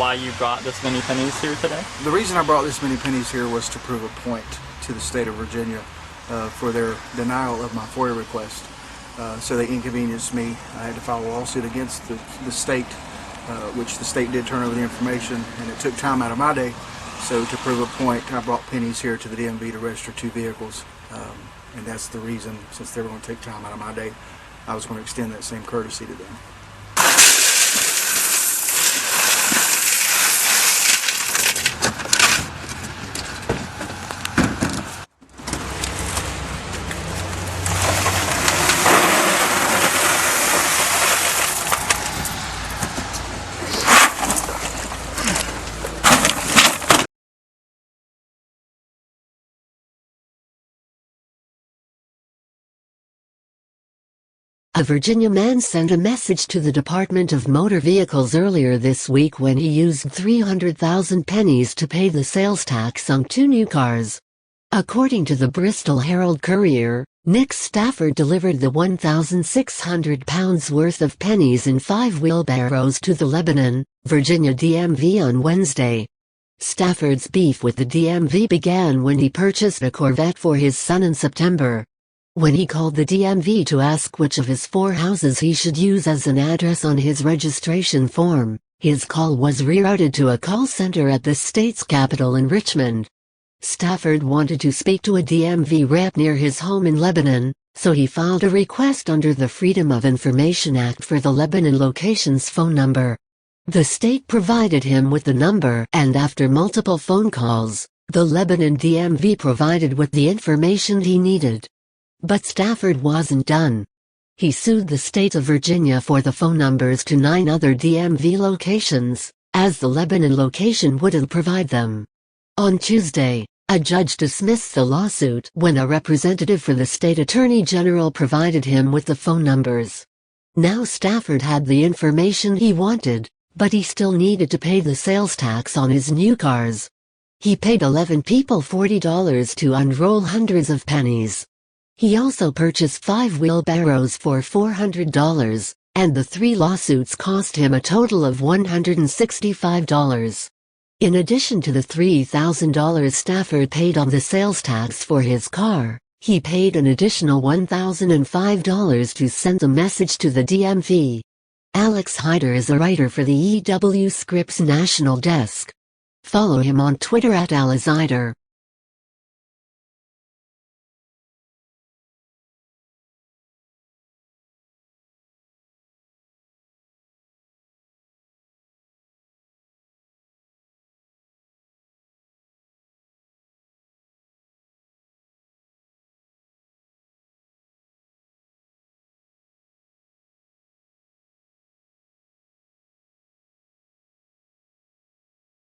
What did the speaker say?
why you brought this many pennies here today? The reason I brought this many pennies here was to prove a point to the state of Virginia for their denial of my FOIA request. So they inconvenienced me. I had to file a lawsuit against the state, which the state did turn over the information, and it took time out of my day. So to prove a point, I brought pennies here to the DMV to register 2 vehicles, and that's the reason. Since they were going to take time out of my day, I was going to extend that same courtesy to them. A Virginia man sent a message to the Department of Motor Vehicles earlier this week when he used 300,000 pennies to pay the sales tax on 2 new cars. According to the Bristol Herald-Courier, Nick Stafford delivered the 1,600 pounds worth of pennies in 5 wheelbarrows to the Lebanon, Virginia DMV on Wednesday. Stafford's beef with the DMV began when he purchased a Corvette for his son in September. When he called the DMV to ask which of his 4 houses he should use as an address on his registration form, his call was rerouted to a call center at the state's capital in Richmond. Stafford wanted to speak to a DMV rep near his home in Lebanon, so he filed a request under the Freedom of Information Act for the Lebanon location's phone number. The state provided him with the number, and after multiple phone calls, the Lebanon DMV provided with the information he needed. But Stafford wasn't done. He sued the state of Virginia for the phone numbers to 9 other DMV locations, as the Lebanon location wouldn't provide them. On Tuesday, a judge dismissed the lawsuit when a representative for the state attorney general provided him with the phone numbers. Now Stafford had the information he wanted, but he still needed to pay the sales tax on his new cars. He paid 11 people $40 to unroll hundreds of pennies. He also purchased 5 wheelbarrows for $400, and the 3 lawsuits cost him a total of $165. In addition to the $3,000 Stafford paid on the sales tax for his car, he paid an additional $1,005 to send a message to the DMV. Alex Hyder is a writer for the EW Scripps National Desk. Follow him on Twitter at @AlexHyder.